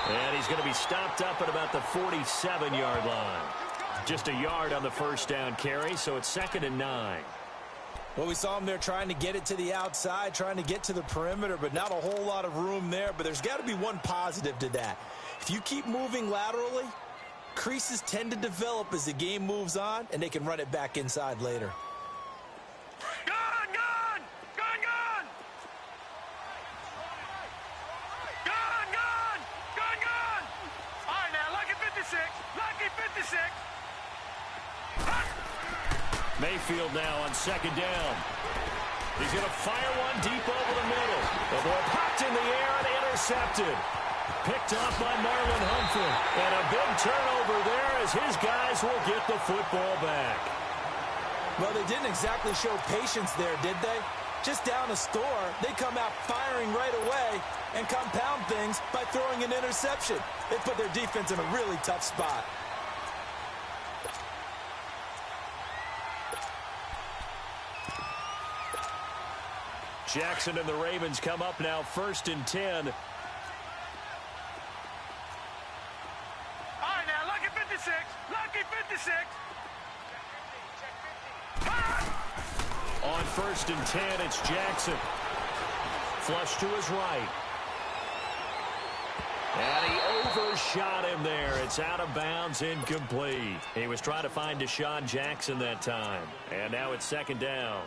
And he's going to be stopped up at about the 47-yard line. Just a yard on the first down carry, so it's 2nd and 9. Well, we saw him there trying to get it to the outside, trying to get to the perimeter, but not a whole lot of room there. But there's got to be one positive to that. If you keep moving laterally, creases tend to develop as the game moves on, and they can run it back inside later. Mayfield now on 2nd down. He's going to fire one deep over the middle. The ball popped in the air and intercepted. Picked off by Marlon Humphrey. And a big turnover there as his guys will get the football back. Well, they didn't exactly show patience there, did they? Just down a score, they come out firing right away and compound things by throwing an interception. They put their defense in a really tough spot. Jackson and the Ravens come up now 1st and 10. All right, now, lucky 56. Lucky 56. On 1st and 10, it's Jackson. Flush to his right. And he overshot him there. It's out of bounds, incomplete. He was trying to find Deshaun Jackson that time. And now it's 2nd down.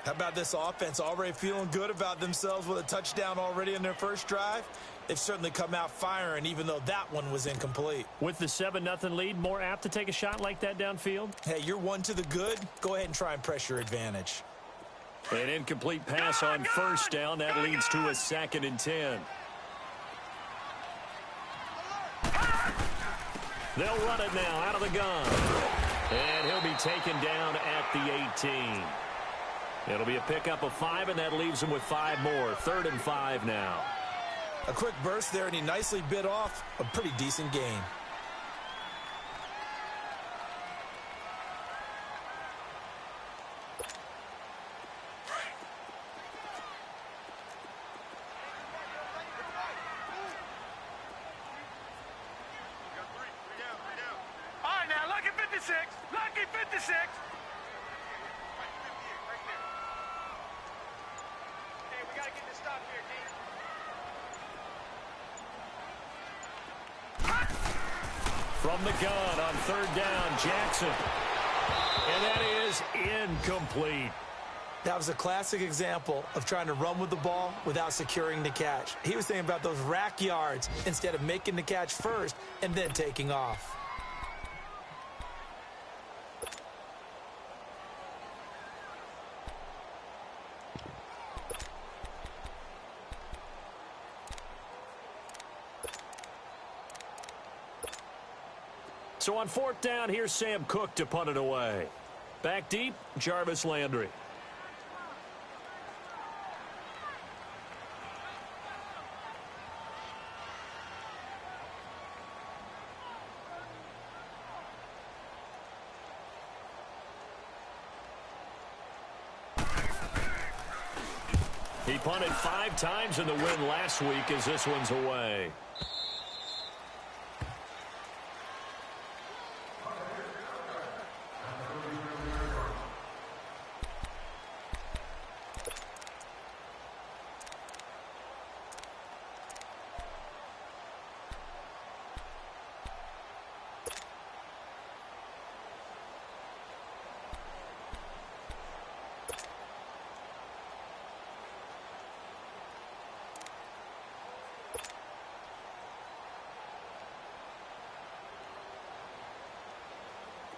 How about this offense already feeling good about themselves with a touchdown already in their first drive? They've certainly come out firing, even though that one was incomplete. With the 7-0 lead, more apt to take a shot like that downfield? Hey, you're one to the good. Go ahead and try and press your advantage. An incomplete pass on 1st down. That leads to a 2nd and 10. They'll run it now out of the gun. And he'll be taken down at the 18. It'll be a pickup of 5, and that leaves him with 5 more. 3rd and 5 now. A quick burst there, and he nicely bit off a pretty decent gain. All right, now, lucky 56. Lucky 56. From the gun on 3rd down, Jackson. And that is incomplete. That was a classic example of trying to run with the ball without securing the catch. He was thinking about those rack yards instead of making the catch first and then taking off. So on 4th down, here's Sam Cook to punt it away. Back deep, Jarvis Landry. He punted 5 times in the win last week as this one's away.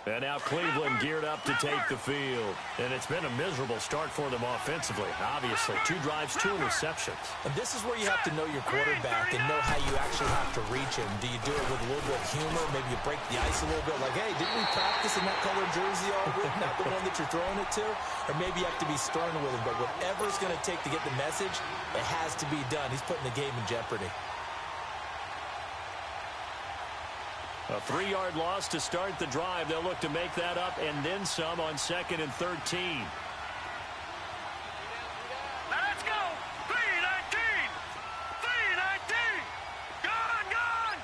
And now Cleveland geared up to take the field. And it's been a miserable start for them offensively. Obviously, 2 drives, 2 interceptions. And this is where you have to know your quarterback and know how you actually have to reach him. Do you do it with a little bit of humor? Maybe you break the ice a little bit like, hey, didn't we practice in that color jersey all week? Not the one that you're throwing it to? Or maybe you have to be stern with him. But whatever it's going to take to get the message, it has to be done. He's putting the game in jeopardy. A 3-yard loss to start the drive. They'll look to make that up and then some on 2nd and 13. Let's go. 3-19. 3-19. Gone, gone.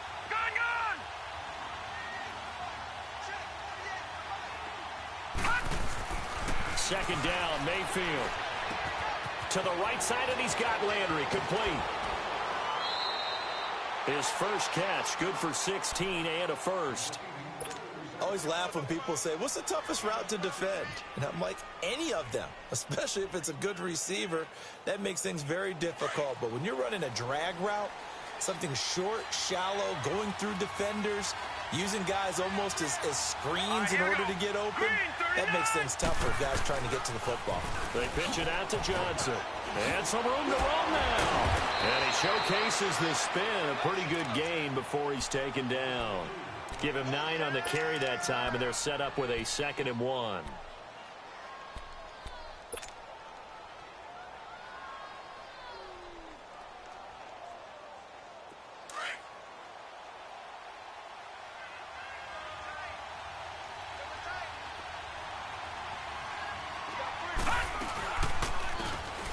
second down. Mayfield to the right side, and he's got Landry complete. His first catch, good for 16 and a first. I always laugh when people say, what's the toughest route to defend? And I'm like, any of them, especially if it's a good receiver. That makes things very difficult. But when you're running a drag route, something short, shallow, going through defenders, using guys almost as screens in order to get open, that makes things tough for guys trying to get to the football. They pitch it out to Johnson. And some room to run now. And he showcases the spin. A pretty good gain before he's taken down. Give him 9 on the carry that time, and they're set up with a 2nd and 1.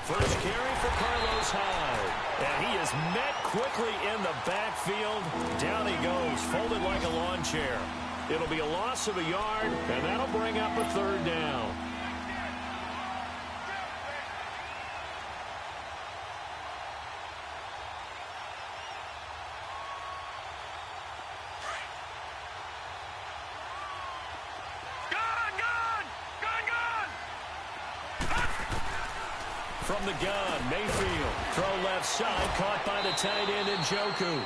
First carry for Carlos Hyde. And he is met quickly in the backfield. Down he goes, folded like a lawn chair. It'll be a loss of a yard, and that'll bring up a 3rd down. From the gun, Mayfield. Throw left side, caught by the tight end Njoku.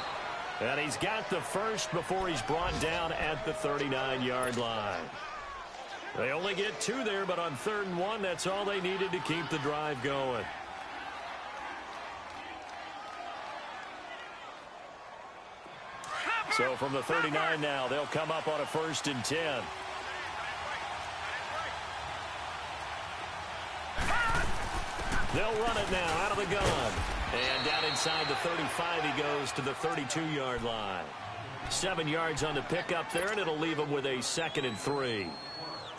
And he's got the first before he's brought down at the 39-yard line. They only get 2 there, but on 3rd and 1, that's all they needed to keep the drive going. So from the 39 now, they'll come up on a 1st and 10. They'll run it now out of the gun. And down inside the 35, he goes to the 32-yard line. 7 yards on the pickup there, and it'll leave him with a 2nd and 3.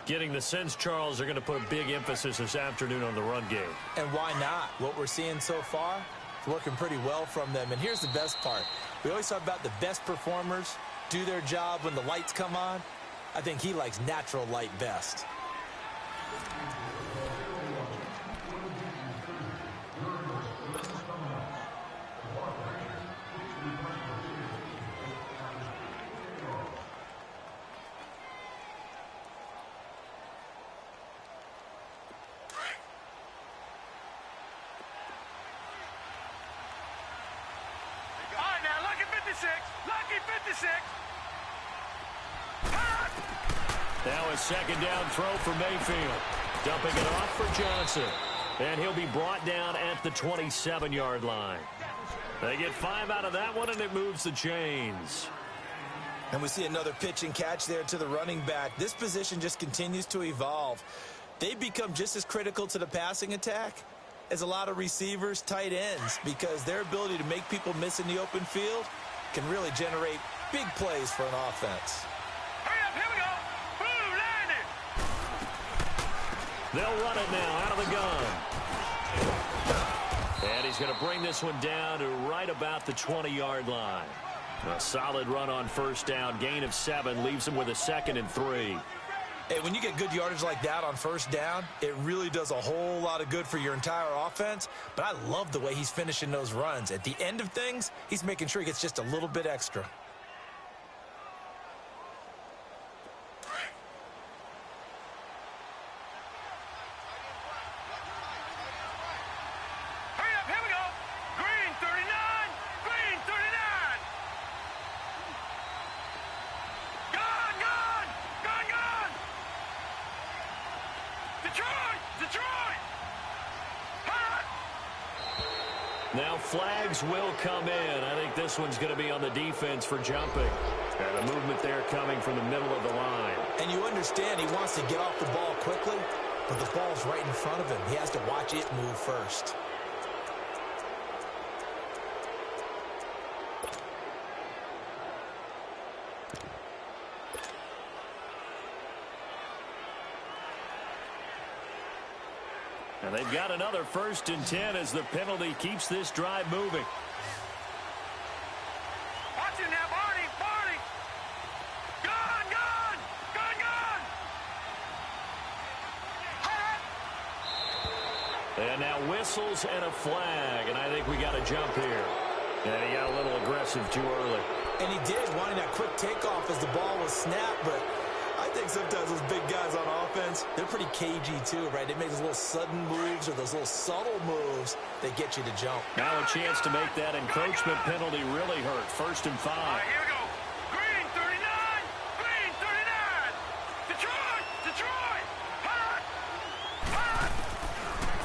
Getting the sense, Charles, they're going to put a big emphasis this afternoon on the run game. And why not? What we're seeing so far is working pretty well from them. And here's the best part. We always talk about the best performers do their job when the lights come on. I think he likes natural light best. Lucky 56. Now a 2nd down throw for Mayfield. Dumping it off for Johnson. And he'll be brought down at the 27-yard line. They get 5 out of that one, and it moves the chains. And we see another pitch and catch there to the running back. This position just continues to evolve. They become just as critical to the passing attack as a lot of receivers, tight ends, because their ability to make people miss in the open field can really generate big plays for an offense. Hurry up, here we go. Blue line it. They'll run it now out of the gun. And he's going to bring this one down to right about the 20-yard line. A solid run on 1st down, gain of 7, leaves him with a 2nd and 3. Hey, when you get good yardage like that on 1st down, it really does a whole lot of good for your entire offense. But I love the way he's finishing those runs. At the end of things, he's making sure he gets just a little bit extra. Hurry up, here we go. Green 39. Green 39. Gone, gone. Gone, gone. Detroit! Detroit! Hot! Now flags will come in. I think this one's going to be on the defense for jumping. And a movement there coming from the middle of the line. And you understand he wants to get off the ball quickly, but the ball's right in front of him. He has to watch it move first. And they've got another 1st and 10 as the penalty keeps this drive moving. Watch it now, Barney! Barney! Gone, gone! Gone, gone! Hot! And now whistles and a flag, and I think we got a jump here. And he got a little aggressive too early. And he did, wanting that quick takeoff as the ball was snapped, but I think sometimes those big guys on offense, they're pretty cagey too, right? They make those little sudden moves or those little subtle moves that get you to jump. Now a chance to make that encroachment penalty really hurt. 1st and 5. All right, here we go. Green 39. Green 39. Detroit. Detroit. Hot. Hot.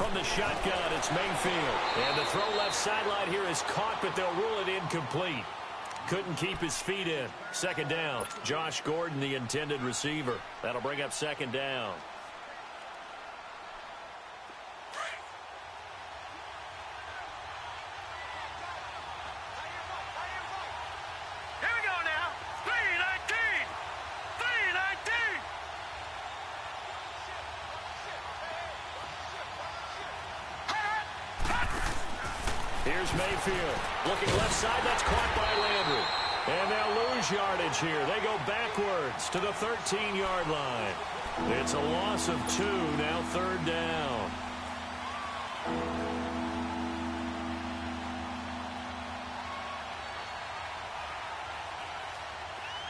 From the shotgun, it's Mayfield. And the throw left sideline here is caught, but they'll rule it incomplete. Couldn't keep his feet in. 2nd down. Josh Gordon, the intended receiver. That'll bring up 2nd down. Here we go now. 319. 319. Here's Mayfield. Looking left side, that's caught by Landry. And they'll lose yardage here. They go backwards to the 13-yard line. It's a loss of 2, now 3rd down.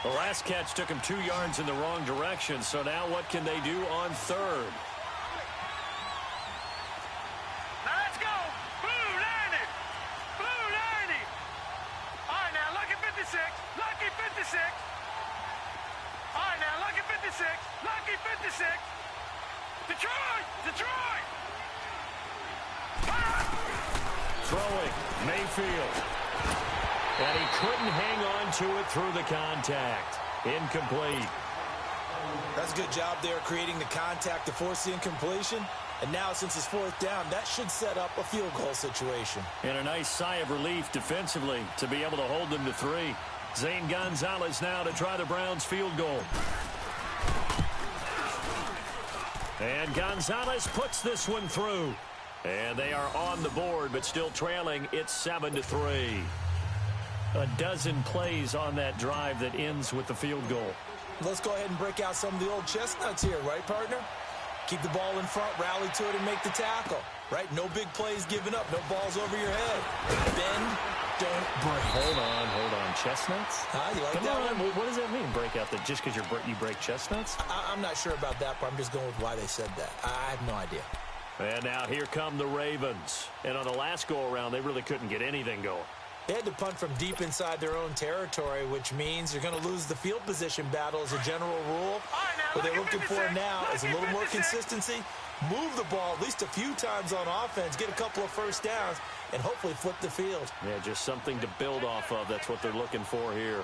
The last catch took him 2 yards in the wrong direction, so now what can they do on 3rd? Now let's go. Blue 90. Blue 90. All right, now lucky 56. Lucky 56. All right, now lucky 56. Lucky 56. Detroit. Detroit. Throwing, Mayfield. And he couldn't hang on to it through the contact. Incomplete. That's a good job there creating the contact to force the incompletion. And now, since it's 4th down, that should set up a field goal situation. And a nice sigh of relief defensively to be able to hold them to 3. Zane Gonzalez now to try the Browns field goal. And Gonzalez puts this one through. And they are on the board, but still trailing. It's 7-3. A dozen plays on that drive that ends with the field goal. Let's go ahead and break out some of the old chestnuts here, right, partner? Keep the ball in front, rally to it, and make the tackle, right? No big plays given up, no balls over your head. Bend, don't break. Hold on. Chestnuts? You like Come that on. one? What does that mean, break out? That just because you break chestnuts? I'm not sure about that, but I'm just going with why they said that. I have no idea. And now here come the Ravens. And on the last go-around, they really couldn't get anything going. They had to punt from deep inside their own territory, which means you're going to lose the field position battle as a general rule. What they're looking for now is a little more consistency, move the ball at least a few times on offense, get a couple of 1st downs, and hopefully flip the field. Yeah, just something to build off of. That's what they're looking for here.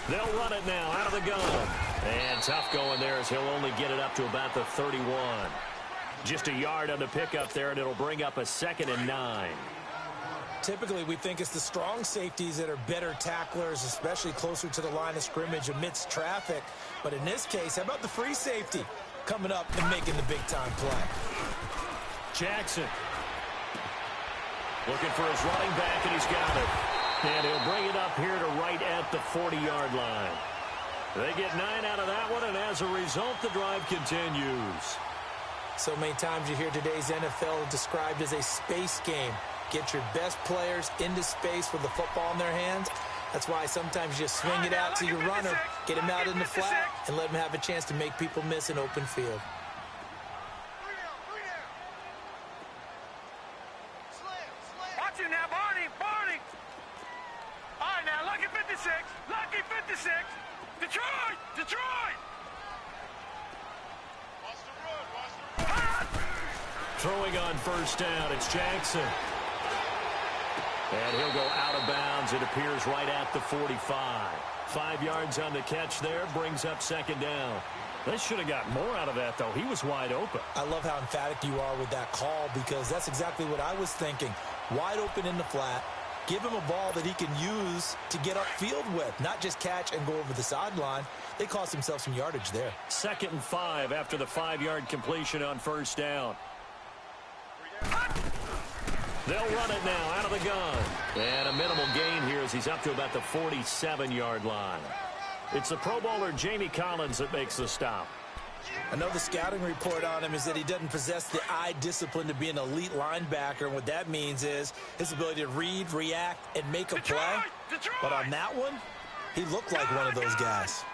They'll run it now out of the gun. And tough going there as he'll only get it up to about the 31. Just a yard on the pickup there, and it'll bring up a 2nd and 9. Typically, we think it's the strong safeties that are better tacklers, especially closer to the line of scrimmage amidst traffic. But in this case, how about the free safety coming up and making the big-time play? Jackson looking for his running back, and he's got it. And he'll bring it up here to right at the 40-yard line. They get 9 out of that one, and as a result, the drive continues. So many times you hear today's NFL described as a space game. Get your best players into space with the football in their hands. That's why sometimes you swing it out to your runner, get him out in the flat, and let him have a chance to make people miss an open field. Watch him now, Barney. Barney. All right, now, lucky 56. Lucky 56. Detroit. Detroit. Throwing on 1st down, it's Jackson. And he'll go out of bounds. It appears right at the 45. 5 yards on the catch there, brings up 2nd down. They should have got more out of that, though. He was wide open. I love how emphatic you are with that call because that's exactly what I was thinking. Wide open in the flat. Give him a ball that he can use to get upfield with, not just catch and go over the sideline. They cost themselves some yardage there. 2nd and 5 after the 5-yard completion on 1st down. They'll run it now out of the gun. And a minimal gain here as he's up to about the 47-yard line. It's the Pro Bowler Jamie Collins that makes the stop. I know the scouting report on him is that he doesn't possess the eye discipline to be an elite linebacker. And what that means is his ability to read, react, and make a play. But on that one, he looked like one of those guys.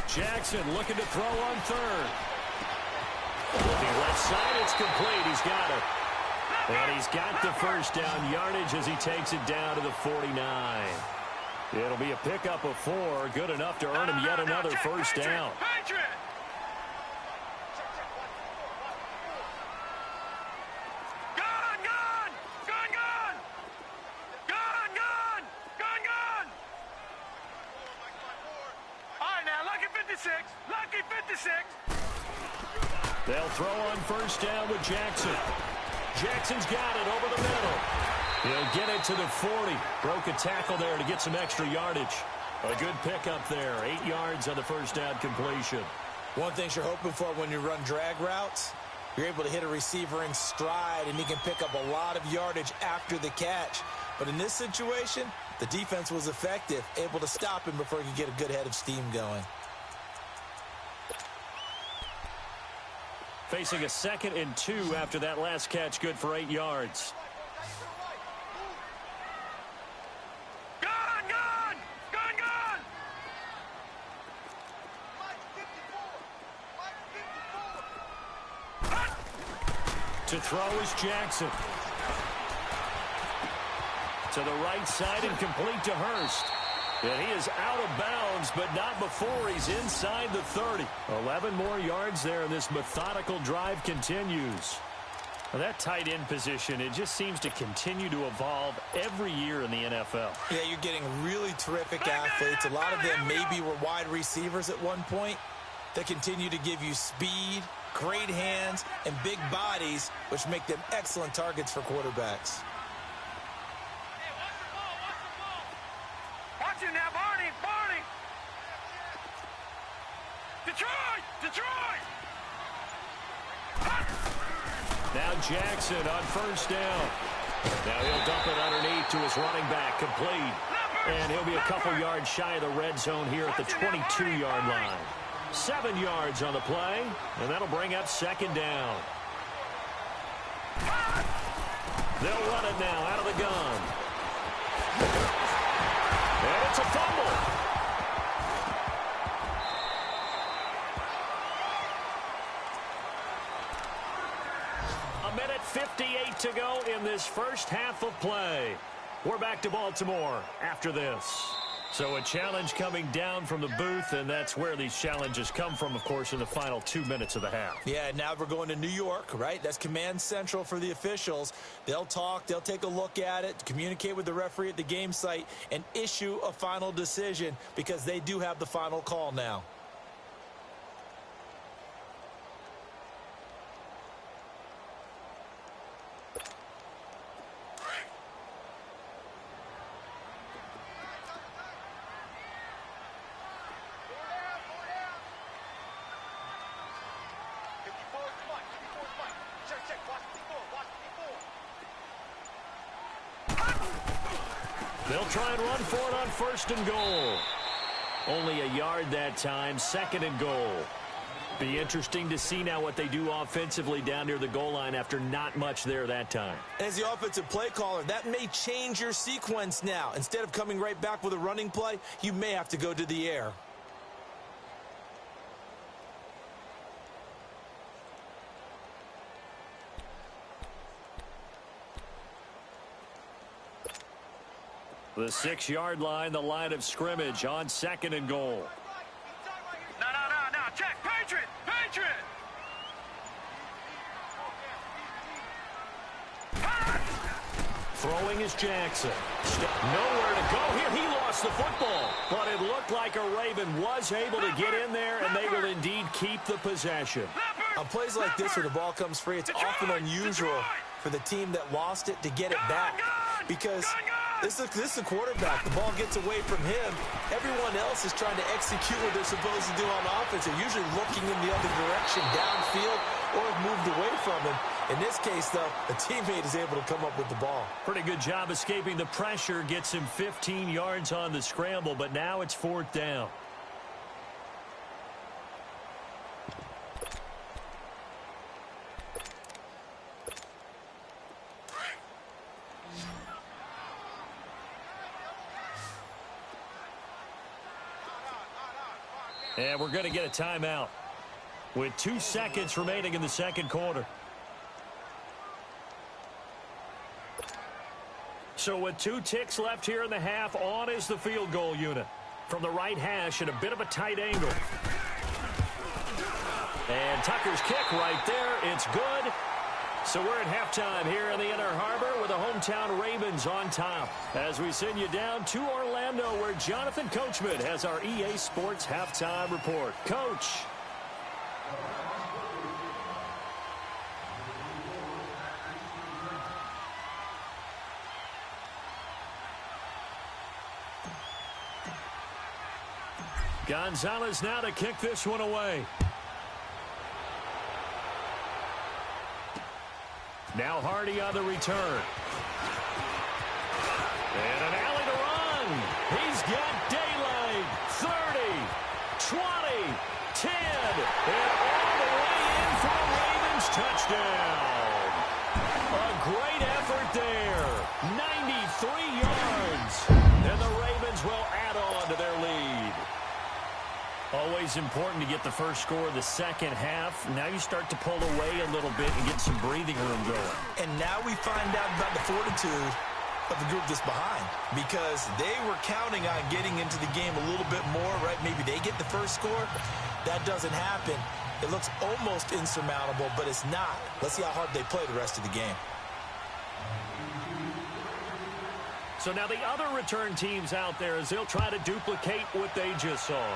Jackson looking to throw on third. Looking left side, it's complete. He's got it. And he's got the first down yardage as he takes it down to the 49. It'll be a pickup of 4, good enough to earn him yet another first down. Lucky 56. They'll throw on first down with Jackson. Jackson's got it over the middle. He'll get it to the 40. Broke a tackle there to get some extra yardage. A good pickup there. 8 yards on the first down completion. One thing you're hoping for when you run drag routes, you're able to hit a receiver in stride, and he can pick up a lot of yardage after the catch. But in this situation, the defense was effective, able to stop him before he could get a good head of steam going. Facing a 2nd and 2 after that last catch, good for 8 yards. To throw is Jackson. To the right side and complete to Hurst. And he is out of bounds, but not before he's inside the 30. 11 more yards there, and this methodical drive continues. Well, that tight end position, it just seems to continue to evolve every year in the NFL. Yeah, you're getting really terrific athletes. A lot of them maybe were wide receivers at one point. They continue to give you speed, great hands, and big bodies, which make them excellent targets for quarterbacks. Watch it now, Barney, Barney. Detroit, Detroit. Now Jackson on first down. Now he'll dump it underneath to his running back, complete. And he'll be a couple yards shy of the red zone here at the 22-yard line. 7 yards on the play, and that'll bring up 2nd down. They'll run it now out of the gun. And it's a fumble. A minute 58 to go in this first half of play. We're back to Baltimore after this. So a challenge coming down from the booth, and that's where these challenges come from, of course, in the final 2 minutes of the half. Yeah, now we're going to New York, right? That's command central for the officials. They'll talk, they'll take a look at it, communicate with the referee at the game site, and issue a final decision because they do have the final call now. They'll try and run for it on 1st and goal. Only a yard that time, 2nd and goal. Be interesting to see now what they do offensively down near the goal line after not much there that time. As the offensive play caller, that may change your sequence now. Instead of coming right back with a running play, you may have to go to the air. The 6-yard line, the line of scrimmage on 2nd and goal. No, check, Patriot, Patriot. Throwing is Jackson. Nowhere to go here. He lost the football. But it looked like a Raven was able to get in there, and they will indeed keep the possession. On plays like this where the ball comes free, it's often unusual for the team that lost it to get it back. Because this is a quarterback. The ball gets away from him. Everyone else is trying to execute what they're supposed to do on offense. They're usually looking in the other direction, downfield, or have moved away from him. In this case, though, a teammate is able to come up with the ball. Pretty good job escaping the pressure. Gets him 15 yards on the scramble, but now it's 4th down. And we're going to get a timeout with 2 seconds remaining in the second quarter. So with 2 ticks left here in the half, on is the field goal unit. From the right hash at a bit of a tight angle. And Tucker's kick right there. It's good. So we're at halftime here in the Inner Harbor with the hometown Ravens on top. As we send you down to Orlando, where Jonathan Coachman has our EA Sports halftime report. Coach. Gonzalez now to kick this one away. Now Hardy on the return. And an alley to run. He's got daylight. 30, 20, 10. And all the way in for a Ravens touchdown. A great effort there. 93 yards. And the Ravens will add on to their lead. Always important to get the first score of the second half. Now you start to pull away a little bit and get some breathing room going. And now we find out about the fortitude of the group that's behind, because they were counting on getting into the game a little bit more, right? Maybe they get the first score. That doesn't happen. It looks almost insurmountable, but it's not. Let's see how hard they play the rest of the game. So now the other return teams out there, as they'll try to duplicate what they just saw.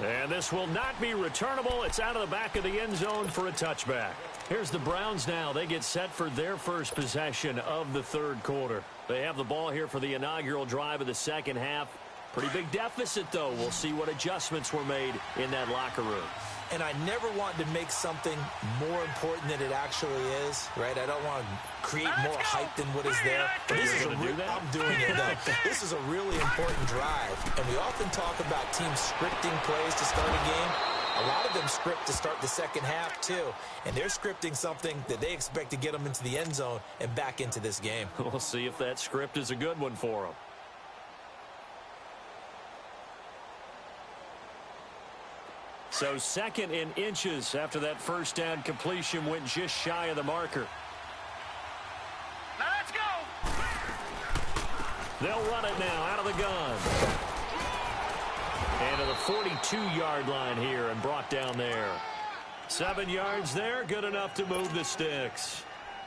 And this will not be returnable. It's out of the back of the end zone for a touchback. Here's the Browns now. They get set for their first possession of the third quarter. They have the ball here for the inaugural drive of the second half. Pretty big deficit, though. We'll see what adjustments were made in that locker room. And I never want to make something more important than it actually is, right? I don't want to create more hype than what is there. But this is I'm doing it, though. This is a really important drive. And we often talk about teams scripting plays to start a game. A lot of them script to start the second half, too. And they're scripting something that they expect to get them into the end zone and back into this game. We'll see if that script is a good one for them. So 2nd in inches after that first down completion went just shy of the marker. Now let's go. They'll run it now out of the gun. And to the 42-yard line here and brought down there. 7 yards there, good enough to move the sticks.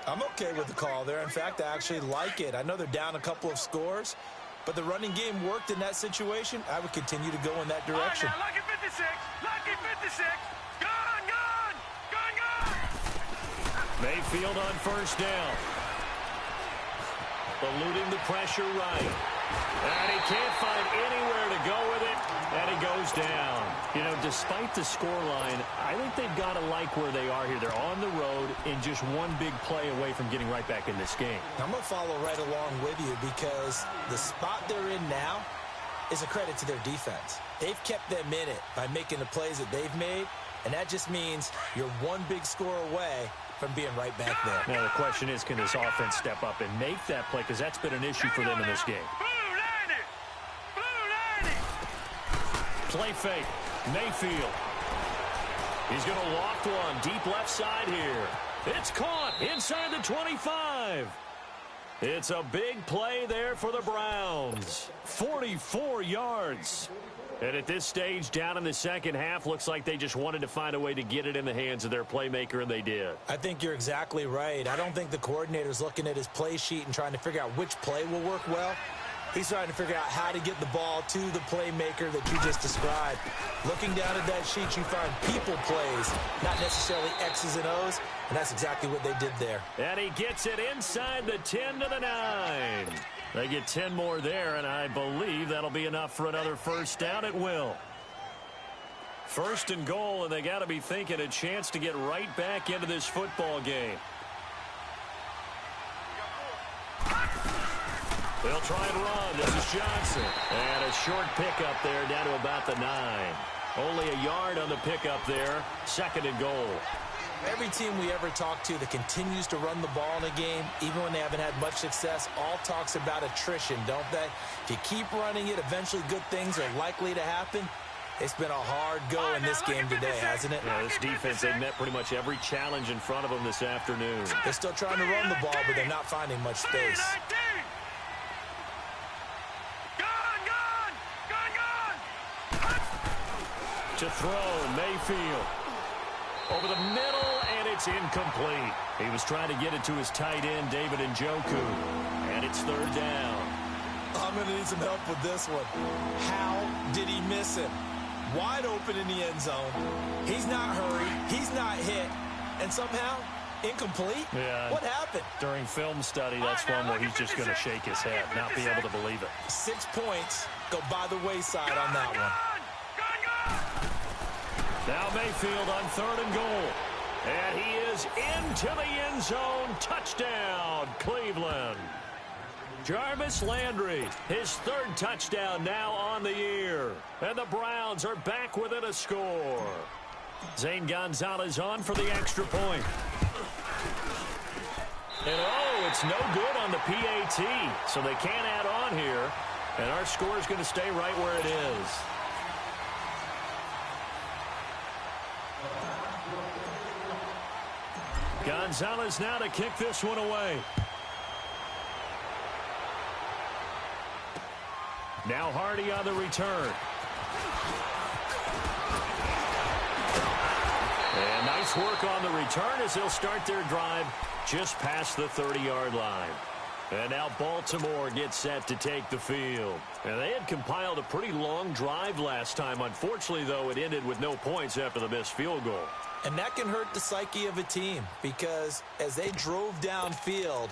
I'm okay with the call there. In fact, I actually like it. I know they're down a couple of scores, but the running game worked in that situation. I would continue to go in that direction. All right, now, lucky 56. Lucky 56. Gone, gone. Gone, gone. Mayfield on first down. Eluding the pressure right. And he can't find anywhere to go with it. And he goes down. You know, despite the scoreline, I think they've got to like where they are here. They're on the road and just one big play away from getting right back in this game. I'm going to follow right along with you, because the spot they're in now is a credit to their defense. They've kept them in it by making the plays that they've made, and that just means you're one big score away from being right back there. Now the question is, can this offense step up and make that play? Because that's been an issue for them in this game. Play fake. Mayfield. He's going to loft one deep left side here. It's caught inside the 25. It's a big play there for the Browns. 44 yards. And at this stage, down in the second half, looks like they just wanted to find a way to get it in the hands of their playmaker, and they did. I think you're exactly right. I don't think the coordinator's looking at his play sheet and trying to figure out which play will work well. He's trying to figure out how to get the ball to the playmaker that you just described. Looking down at that sheet, you find people plays, not necessarily X's and O's, and that's exactly what they did there. And he gets it inside the 10 to the 9. They get 10 more there, and I believe that'll be enough for another first down. It will. First and goal, and they got to be thinking a chance to get right back into this football game. They'll try and run. This is Johnson. And a short pickup there down to about the 9. Only a yard on the pickup there. Second and goal. Every team we ever talk to that continues to run the ball in a game, even when they haven't had much success, all talks about attrition, don't they? If you keep running it, eventually good things are likely to happen. It's been a hard go in this game today, hasn't it? Yeah, this defense, they met pretty much every challenge in front of them this afternoon. They're still trying to run the ball, but they're not finding much space. To throw, Mayfield. Over the middle, and it's incomplete. He was trying to get it to his tight end, David Njoku. And it's third down. I'm going to need some help with this one. How did he miss him? Wide open in the end zone. He's not hurried. He's not hit. And somehow, incomplete? Yeah. What happened? During film study, that's one where he's just going to shake his head, not be able to believe it. 6 points go by the wayside on that one. Now Mayfield on third and goal. And he is into the end zone. Touchdown, Cleveland. Jarvis Landry, his third touchdown now on the year. And the Browns are back within a score. Zane Gonzalez on for the extra point. And oh, it's no good on the PAT. So they can't add on here. And our score is going to stay right where it is. Gonzalez now to kick this one away. Now Hardy on the return. And nice work on the return as they'll start their drive just past the 30-yard line. And now Baltimore gets set to take the field. And they had compiled a pretty long drive last time. Unfortunately, though, it ended with no points after the missed field goal. And that can hurt the psyche of a team because as they drove downfield,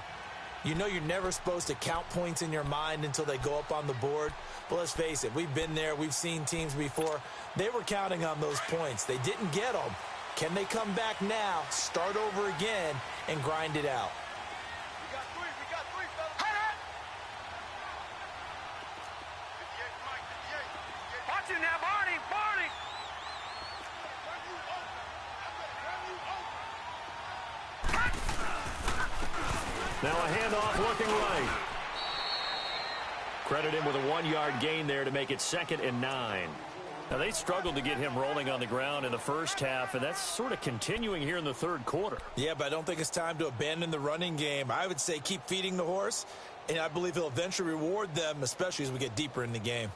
you know you're never supposed to count points in your mind until they go up on the board. But let's face it, we've been there. We've seen teams before. They were counting on those points. They didn't get them. Can they come back now, start over again, and grind it out? We got three, fellas. Watch it now, Barney. Now a handoff looking right. Credit him with a 1-yard gain there to make it 2nd and 9. Now they struggled to get him rolling on the ground in the first half, and that's sort of continuing here in the third quarter. Yeah, but I don't think it's time to abandon the running game. I would say keep feeding the horse, and I believe he'll eventually reward them, especially as we get deeper in the game.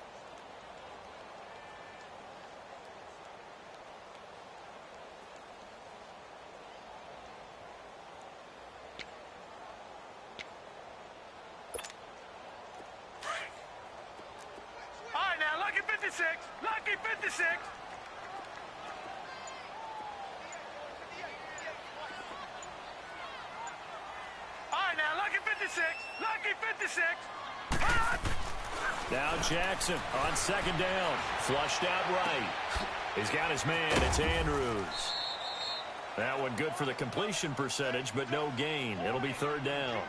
Lucky 56. All right, now, lucky 56. Lucky 56. Now Jackson on second down. Flushed out right. He's got his man. It's Andrews. That one good for the completion percentage, but no gain. It'll be third down.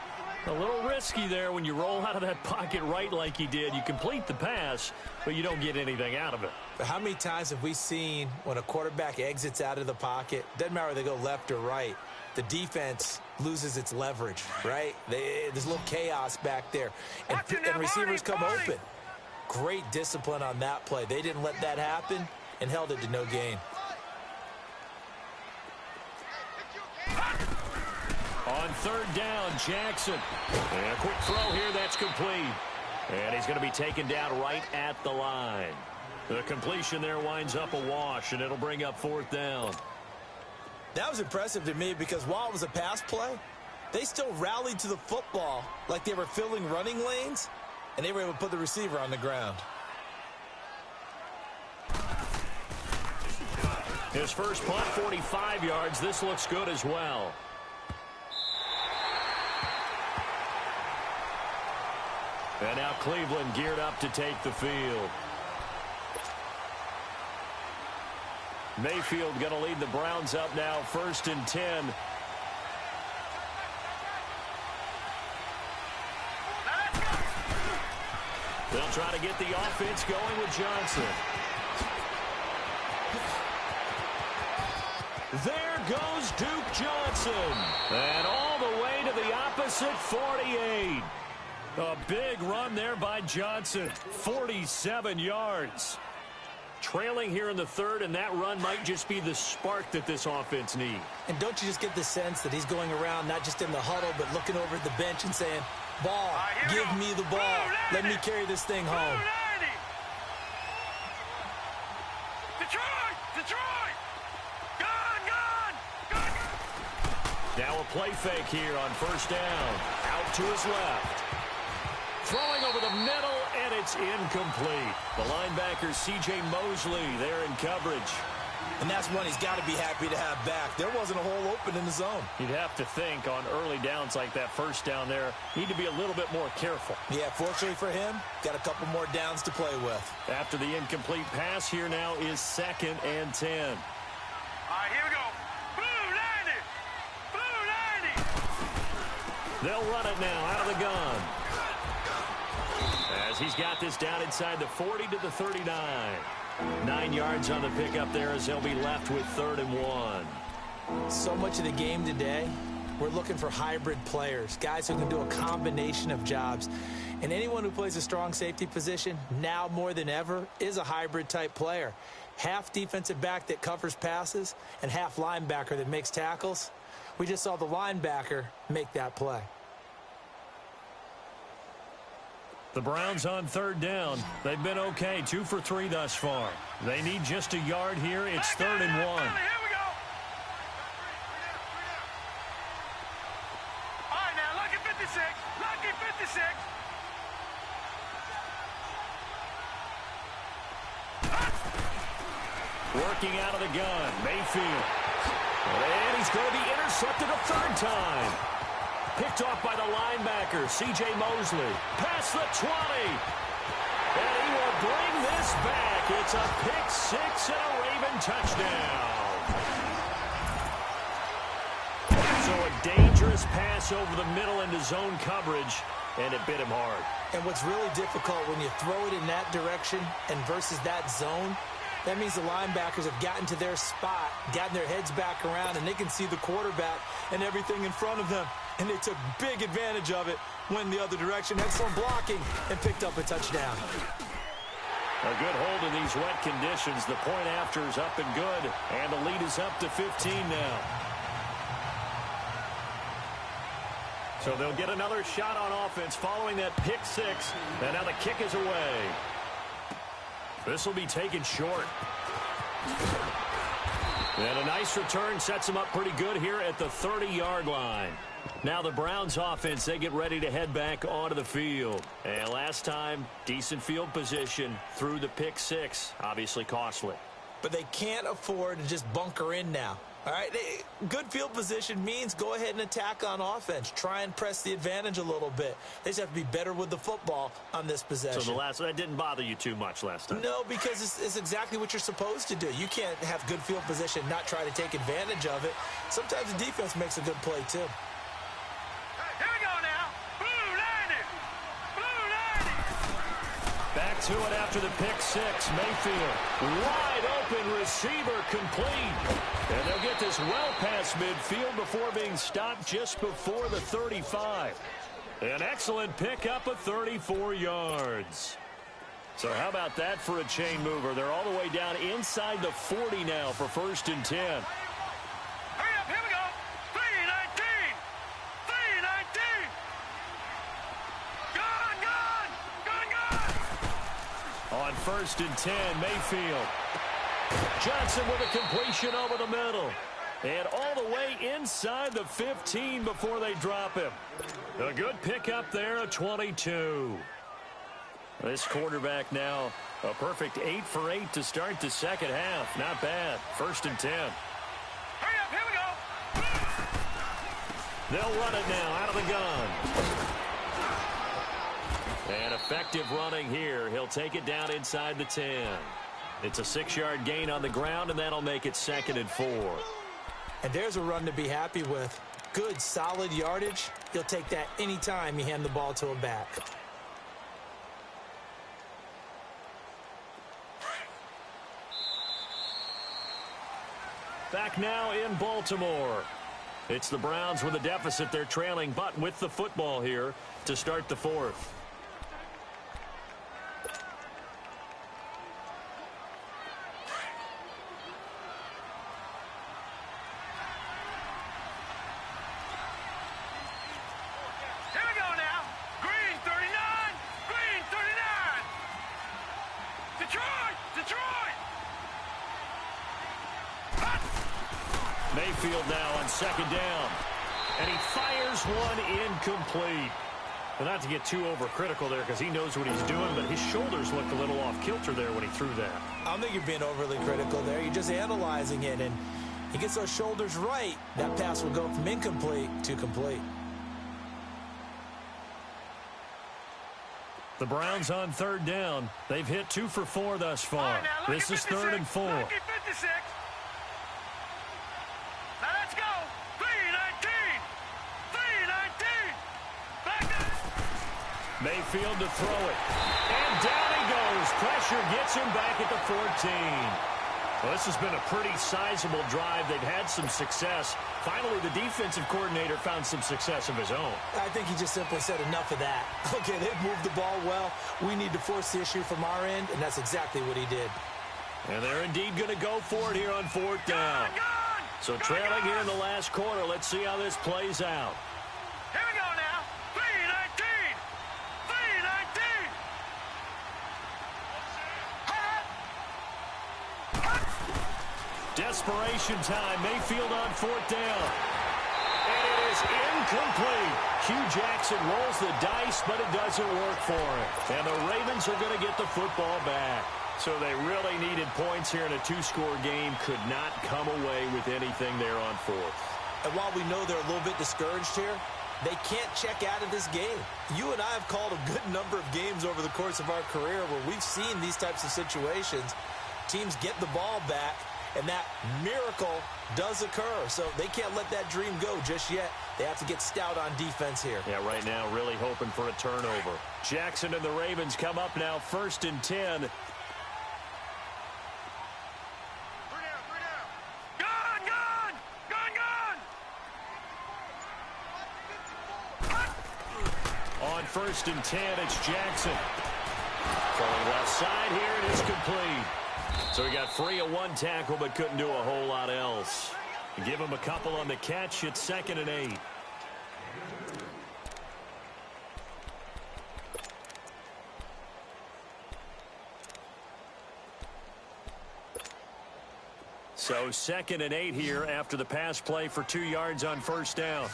A little risky there when you roll out of that pocket right like he did. You complete the pass, but you don't get anything out of it. But how many times have we seen when a quarterback exits out of the pocket, doesn't matter whether they go left or right, the defense loses its leverage, right? There's a little chaos back there. And receivers come open. Great discipline on that play. They didn't let that happen and held it to no gain. On third down, Jackson. And a quick throw here, that's complete. And he's going to be taken down right at the line. The completion there winds up a wash, and it'll bring up fourth down. That was impressive to me because while it was a pass play, they still rallied to the football like they were filling running lanes, and they were able to put the receiver on the ground. His first punt, 45 yards. This looks good as well. And now Cleveland geared up to take the field. Mayfield going to lead the Browns up now, 1st and 10. They'll try to get the offense going with Johnson. There goes Duke Johnson. And all the way to the opposite 48. A big run there by Johnson. 47 yards. Trailing here in the 3rd, and that run might just be the spark that this offense needs. And don't you just get the sense that he's going around not just in the huddle, but looking over at the bench and saying, ball, give me the ball. Let me carry this thing home. Detroit! Detroit! Gone! Now a play fake here on 1st down. Out to his left. Throwing over the middle, and it's incomplete. The linebacker, C.J. Mosley, there in coverage. And that's one he's got to be happy to have back. There wasn't a hole open in the zone. You'd have to think on early downs like that 1st down there, need to be a little bit more careful. Yeah, fortunately for him, got a couple more downs to play with. After the incomplete pass, here now is 2nd and 10. All right, here we go. Blue 90! Blue 90! They'll run it now out of the gun. As he's got this down inside the 40 to the 39. 9 yards on the pickup there as they'll be left with 3rd and 1. So much of the game today, we're looking for hybrid players, guys who can do a combination of jobs. And anyone who plays a strong safety position, now more than ever, is a hybrid type player. Half defensive back that covers passes and half linebacker that makes tackles. We just saw the linebacker make that play. The Browns on 3rd down. They've been okay, 2 for 3 thus far. They need just a yard here. It's 3rd and 1. Here we go. All right, now, lucky 56. Lucky 56. Working out of the gun, Mayfield. And he's going to be intercepted a 3rd time. Picked off by the linebacker, C.J. Mosley. Past the 20. And he will bring this back. It's a pick 6 and a Raven touchdown. So a dangerous pass over the middle into zone coverage, and it bit him hard. And what's really difficult when you throw it in that direction and versus that zone, that means the linebackers have gotten to their spot, gotten their heads back around, and they can see the quarterback and everything in front of them. And they took big advantage of it, went the other direction, had some blocking, and picked up a touchdown. A good hold in these wet conditions. The point after is up and good, and the lead is up to 15 now. So they'll get another shot on offense following that pick 6, and now the kick is away. This will be taken short. And a nice return sets them up pretty good here at the 30-yard line. Now the Browns offense, they get ready to head back onto the field. And last time, decent field position through the pick 6. Obviously costly. But they can't afford to just bunker in now. All right, good field position means go ahead and attack on offense. Try and press the advantage a little bit. They just have to be better with the football on this possession. So that didn't bother you too much last time? No, because it's exactly what you're supposed to do. You can't have good field position, not try to take advantage of it. Sometimes the defense makes a good play, too. Here we go now. Blue 90. Blue 90. Back to it after the pick 6. Mayfield, wide open receiver, complete. And they'll get this well past midfield before being stopped just before the 35. An excellent pickup of 34 yards. So how about that for a chain mover? They're all the way down inside the 40 now for 1st and 10. Hurry up, here we go. 319. 319. Gone. On 1st and 10, Mayfield. Johnson with a completion over the middle. And all the way inside the 15 before they drop him. A good pickup there, a 22. This quarterback now, a perfect 8 for 8 to start the second half. Not bad. 1st and 10. Hurry up, here we go. They'll run it now out of the gun. And effective running here. He'll take it down inside the 10. It's a 6-yard gain on the ground, and that'll make it 2nd and 4. And there's a run to be happy with. Good, solid yardage. You'll take that anytime you hand the ball to a back. Back now in Baltimore. It's the Browns with a deficit. They're trailing, but with the football here to start the 4th. Mayfield now on 2nd down. And he fires one incomplete. Well, not to get too overcritical there because he knows what he's doing, but his shoulders looked a little off kilter there when he threw that. I don't think you're being overly critical there. You're just analyzing it, and he gets those shoulders right. That pass will go from incomplete to complete. The Browns on 3rd down. They've hit 2 for 4 thus far. Right, now, this is 3rd and 4. Lucky 56. Now let's go. 3-19. 3-19. Back to Mayfield to throw it. And down he goes. Pressure gets him back at the 14. Well, this has been a pretty sizable drive. They've had some success. Finally, the defensive coordinator found some success of his own. I think he just simply said enough of that. Okay, they've moved the ball well. We need to force the issue from our end, and that's exactly what he did. And they're indeed going to go for it here on 4th down. So trailing here in the last quarter. Let's see how this plays out. Here we go now. 3-19. 3-19. Desperation time. Mayfield on 4th down. And it is incomplete. Hugh Jackson rolls the dice, but it doesn't work for him. And the Ravens are going to get the football back. So they really needed points here in a 2-score game. Could not come away with anything there on 4th. And while we know they're a little bit discouraged here, they can't check out of this game. You and I have called a good number of games over the course of our career where we've seen these types of situations. Teams get the ball back, and that miracle does occur. So they can't let that dream go just yet. They have to get stout on defense here. Yeah, right now really hoping for a turnover. Jackson and the Ravens come up now 1st and 10. On 1st and 10, it's Jackson. Going left side here, it is complete. So he got free of 1 tackle, but couldn't do a whole lot else. Give him a couple on the catch. It's 2nd and 8. So 2nd and 8 here after the pass play for 2 yards on 1st down.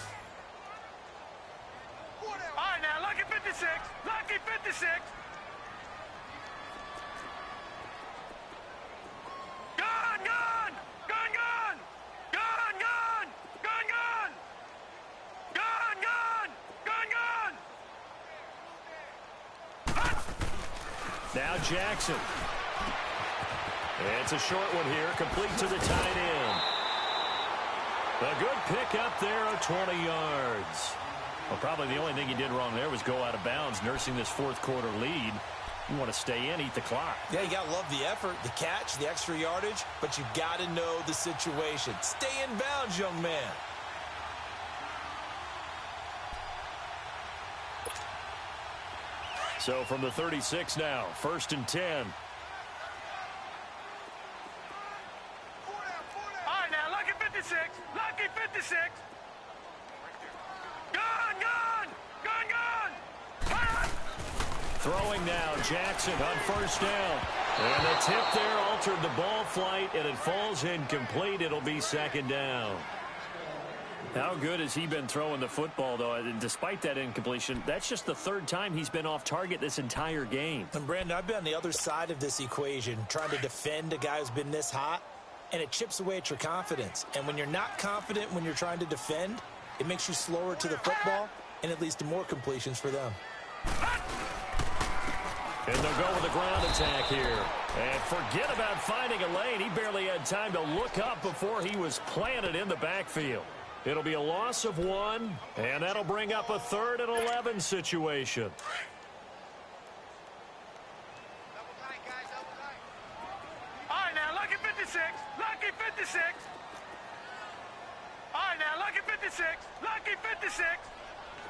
All right, now, lucky 56. Lucky 56. Gun, gun. Gun, gun. Gun, gun. Gun, gun. Gun, gun. Gun, gun. Now Jackson. It's a short one here, complete to the tight end. A good pick up there of 20 yards. Well, probably the only thing he did wrong there was go out of bounds, nursing this 4th quarter lead. You want to stay in, eat the clock. Yeah, you got to love the effort, the catch, the extra yardage, but you got to know the situation. Stay in bounds, young man. So from the 36 now, 1st and 10. All right, now, lucky 56. Lucky 56. Gun, gun. Gun, gun. Throwing now, Jackson on 1st down. And the tip there altered the ball flight, and it falls incomplete. It'll be 2nd down. How good has he been throwing the football, though? Despite that incompletion, that's just the 3rd time he's been off target this entire game. And, Brandon, I've been on the other side of this equation, trying to defend a guy who's been this hot, and it chips away at your confidence. And when you're not confident when you're trying to defend, it makes you slower to the football, and it leads to more completions for them. And they'll go with the ground attack here. And forget about finding a lane. He barely had time to look up before he was planted in the backfield. It'll be a loss of 1, and that'll bring up a 3rd and 11 situation. All right, now, lucky 56. Lucky 56. All right, now, lucky 56. Lucky 56.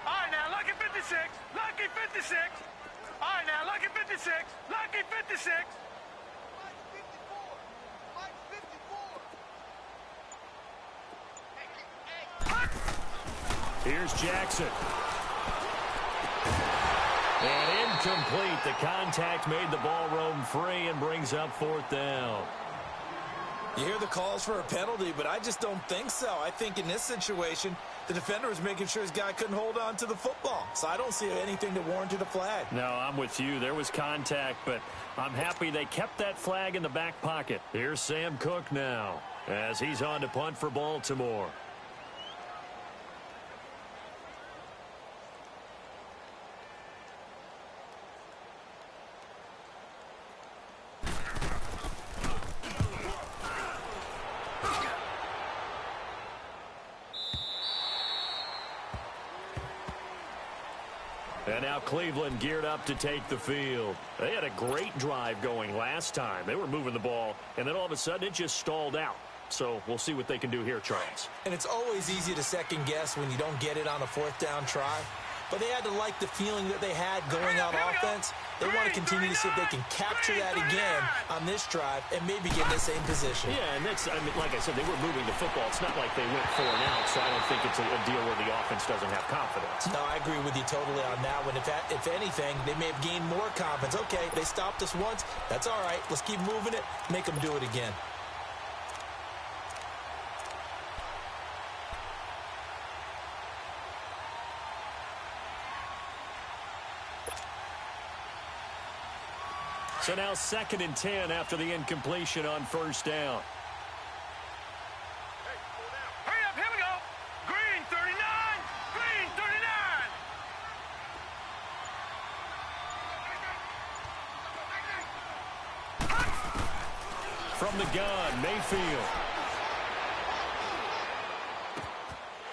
All right, now, lucky 56. Lucky 56. All right, now, lucky 56. Lucky 56. Here's Jackson. And incomplete. The contact made the ball roam free and brings up 4th down. You hear the calls for a penalty, but I just don't think so. I think in this situation, the defender was making sure his guy couldn't hold on to the football. So I don't see anything that warranted a flag. No, I'm with you. There was contact, but I'm happy they kept that flag in the back pocket. Here's Sam Cook now as he's on to punt for Baltimore. And now Cleveland geared up to take the field. They had a great drive going last time. They were moving the ball, and then all of a sudden it just stalled out. So we'll see what they can do here, Charles. And it's always easy to second guess when you don't get it on a 4th down try. But they had to like the feeling that they had going on offense. They want to continue to see if they can capture that again on this drive and maybe get in the same position. Yeah, and that's, I mean, like I said, they were moving the football. It's not like they went 4 and out, so I don't think it's a deal where the offense doesn't have confidence. No, I agree with you totally on that one. If anything, they may have gained more confidence. Okay, they stopped us once. That's all right. Let's keep moving it. Make them do it again. So now 2nd and 10 after the incompletion on 1st down. Hurry up, here we go. Green 39. Green 39. From the gun, Mayfield.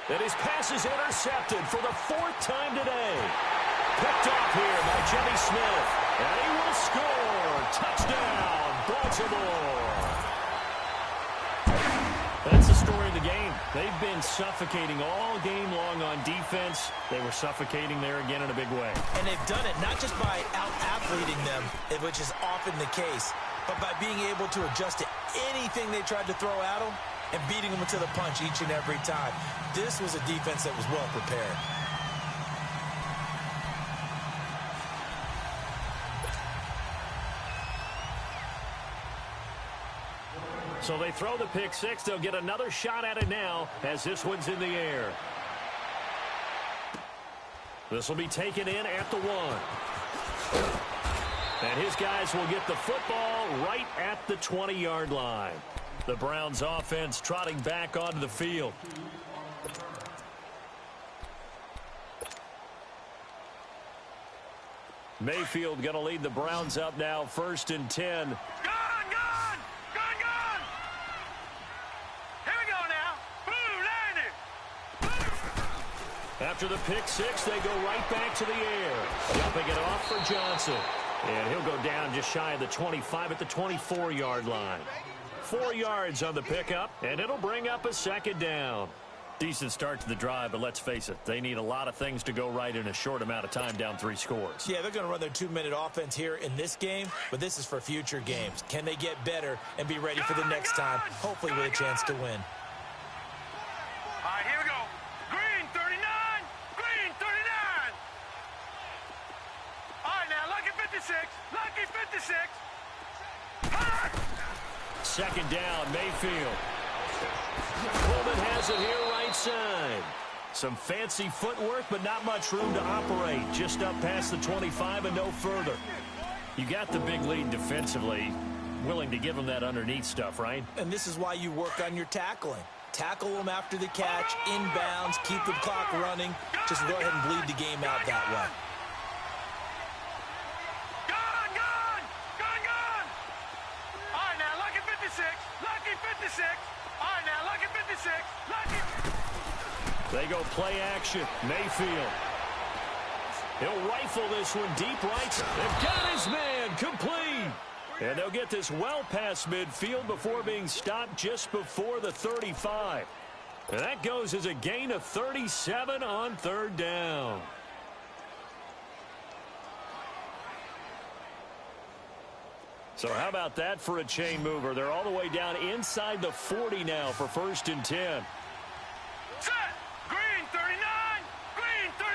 And his pass is intercepted for the 4th time today. Picked off here by Jimmy Smith. And he will score. Touchdown, Baltimore. That's the story of the game. They've been suffocating all game long on defense. They were suffocating there again in a big way. And they've done it not just by out-athleting them, which is often the case, but by being able to adjust to anything they tried to throw at them and beating them to the punch each and every time. This was a defense that was well prepared. So they throw the pick 6. They'll get another shot at it now as this one's in the air. This will be taken in at the 1. And his guys will get the football right at the 20-yard line. The Browns offense trotting back onto the field. Mayfield going to lead the Browns up now, 1st and 10. After the pick 6, they go right back to the air. Jumping it off for Johnson. And he'll go down just shy of the 25 at the 24-yard line. 4 yards on the pickup, and it'll bring up a 2nd down. Decent start to the drive, but let's face it, they need a lot of things to go right in a short amount of time, down 3 scores. Yeah, they're going to run their 2-minute offense here in this game, but this is for future games. Can they get better and be ready for the next time, hopefully with a chance to win? All right, here we go. Green 39. Green 39. All right, now, lucky 56. Lucky 56. 2nd down, Mayfield. Coleman has it here right side. Some fancy footwork, but not much room to operate. Just up past the 25 and no further. You got the big lead defensively. Willing to give them that underneath stuff, right? And this is why you work on your tackling. Tackle them after the catch, inbounds, keep the clock running. Just go ahead and bleed the game out that way. Gun! They go play action. Mayfield. He'll rifle this one deep right. They've got his man complete. And they'll get this well past midfield before being stopped just before the 35. And that goes as a gain of 37 on third down. So how about that for a chain mover? They're all the way down inside the 40 now for 1st and 10. Set. Green 39. Green 39.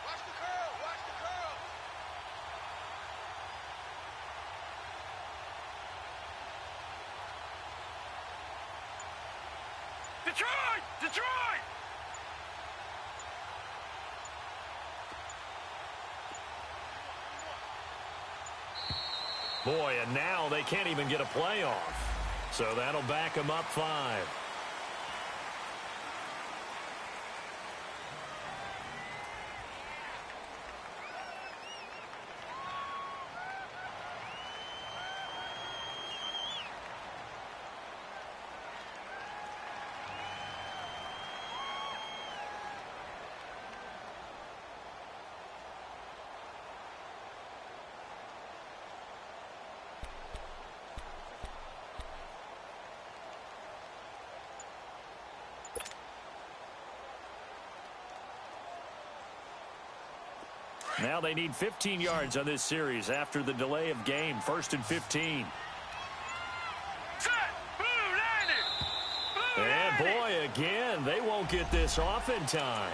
Watch the curl. Watch the curl. Detroit! Detroit! Boy, and now they can't even get a play off. So that'll back them up 5. Now they need 15 yards on this series after the delay of game. 1st and 15. Set. Blue 90. Blue And 90. boy, again, they won't get this off in time.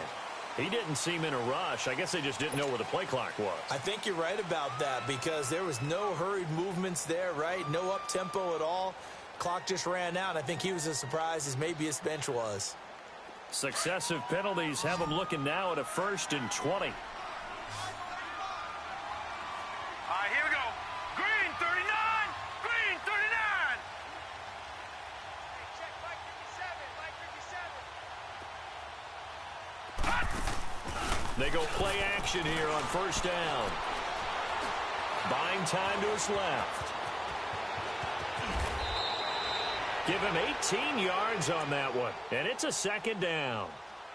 He didn't seem in a rush. I guess they just didn't know where the play clock was. I think you're right about that because there was no hurried movements there, right? No up-tempo at all. Clock just ran out. I think he was as surprised as maybe his bench was. Successive penalties have them looking now at a 1st and 20. All right, here we go. Green 39. Green 39. Check Mike 57. Mike 57. They go play action here on 1st down. Buying time to his left. Give him 18 yards on that one, and it's a 2nd down.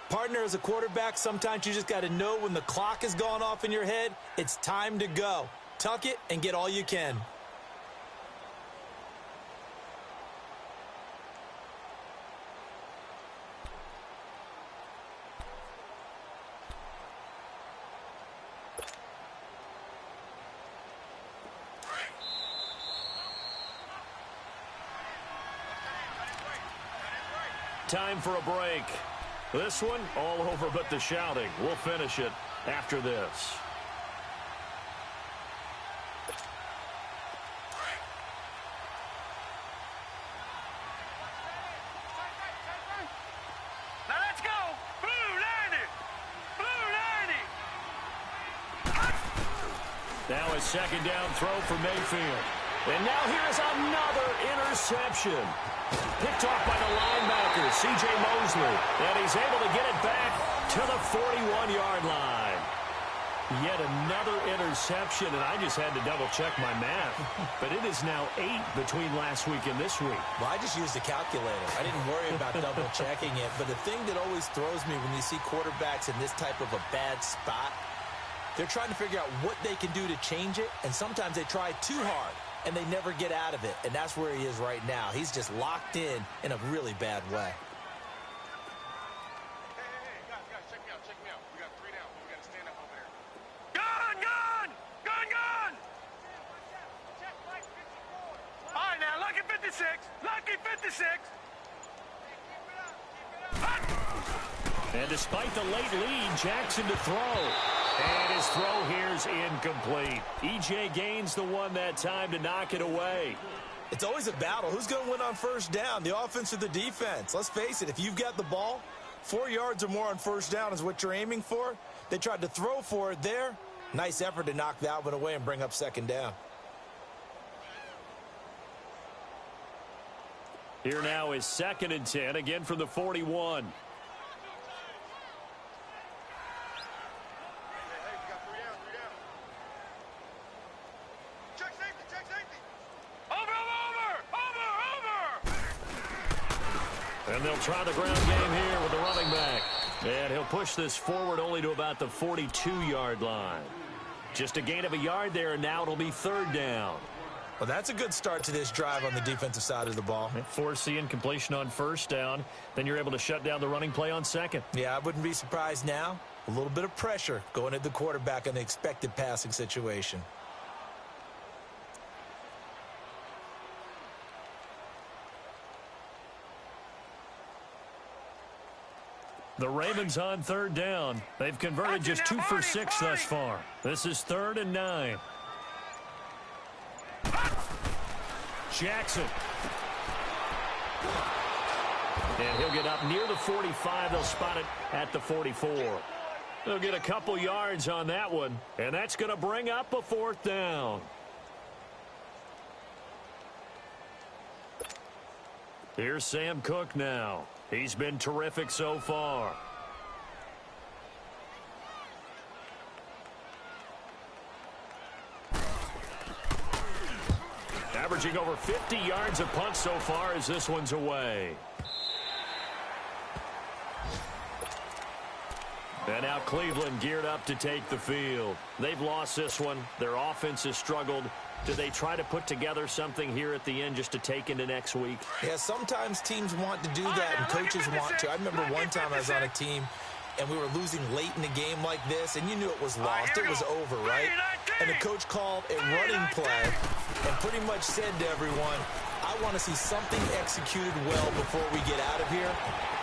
Partner, as a quarterback, sometimes you just got to know when the clock has gone off in your head, it's time to go. Tuck it and get all you can. Time for a break. This one, all over but the shouting. We'll finish it after this. Now let's go. Blue 90. Blue 90. Now a 2nd down throw for Mayfield. And now here's another interception. Picked off by the linebacker, C.J. Mosley. And he's able to get it back to the 41-yard line. Yet another interception, and I just had to double-check my math. But it is now 8 between last week and this week. Well, I just used a calculator. I didn't worry about double-checking it. But the thing that always throws me when you see quarterbacks in this type of a bad spot, they're trying to figure out what they can do to change it, and sometimes they try too hard, and they never get out of it. And that's where he is right now. He's just locked in a really bad way. Hey, guys, check me out. We got 3 down. We got to stand up over there. Gun! Gun! Check Mike 54. All right, now, lucky 56. Lucky 56. And despite the late lead, Jackson to throw. And his throw here's incomplete. E.J. gains the one that time to knock it away. It's always a battle. Who's going to win on 1st down, the offense or the defense? Let's face it, if you've got the ball, 4 yards or more on 1st down is what you're aiming for. They tried to throw for it there. Nice effort to knock that one away and bring up 2nd down. Here now is 2nd and 10, again from the 41. Over! And they'll try the ground game here with the running back. And he'll push this forward only to about the 42-yard line. Just a gain of a yard there, and now it'll be third down. Well, that's a good start to this drive on the defensive side of the ball. Force the incompletion on first down. Then you're able to shut down the running play on second. Yeah, I wouldn't be surprised now. A little bit of pressure going at the quarterback in the expected passing situation. The Ravens on third down. They've converted just 2 for 6 thus far. This is 3rd and 9. Jackson. And he'll get up near the 45. They'll spot it at the 44. They'll get a couple yards on that one, and that's going to bring up a 4th down. Here's Sam Cook now. He's been terrific so far. Averaging over 50 yards a punt so far as this one's away. And now Cleveland geared up to take the field. They've lost this one. Their offense has struggled. Do they try to put together something here at the end just to take into next week? Yeah, sometimes teams want to do that and coaches want to. I remember one time I was on a team and we were losing late in a game like this, and you knew it was lost. It was over, right? And the coach called a running play and pretty much said to everyone, I want to see something executed well before we get out of here.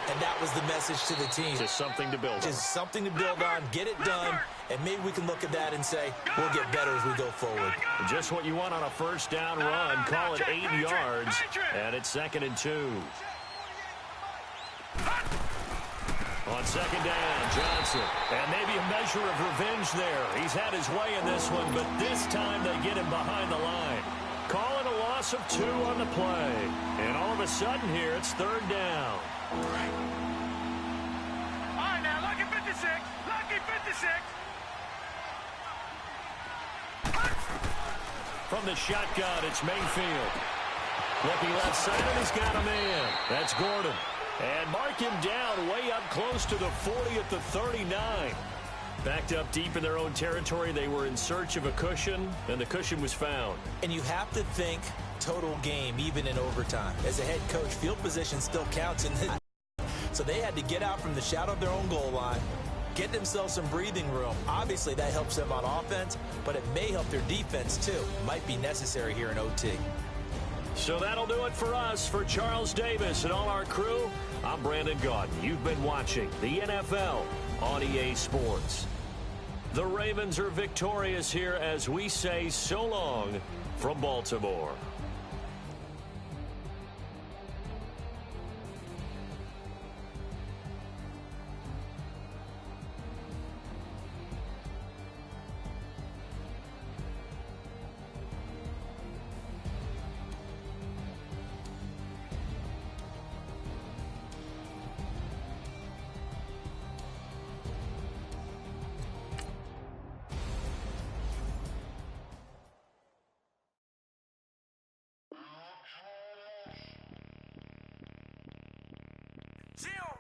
And that was the message to the team. Just something to build on. Just something to build on, get it done, and maybe we can look at that and say, we'll get better as we go forward. Just what you want on a first down run. Call it 8 yards, and it's 2nd and 2. On 2nd down, Johnson. And maybe a measure of revenge there. He's had his way in this one, but this time they get him behind the line. Calling a loss of 2 on the play. And all of a sudden here, it's 3rd down. All right, now, lucky 56. Lucky 56. From the shotgun, it's Mayfield. Looking left side, and he's got a man. That's Gordon. And mark him down way up close to the 40 at the 39. Backed up deep in their own territory. They were in search of a cushion, and the cushion was found. And you have to think total game, even in overtime. As a head coach, field position still counts in this. So they had to get out from the shadow of their own goal line, get themselves some breathing room. Obviously, that helps them on offense, but it may help their defense, too. Might be necessary here in OT. So that'll do it for us. For Charles Davis and all our crew, I'm Brandon Gaudin. You've been watching the NFL on EA Sports. The Ravens are victorious here as we say so long from Baltimore.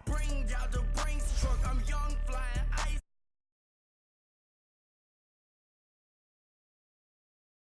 Bring out the brains truck. I'm young.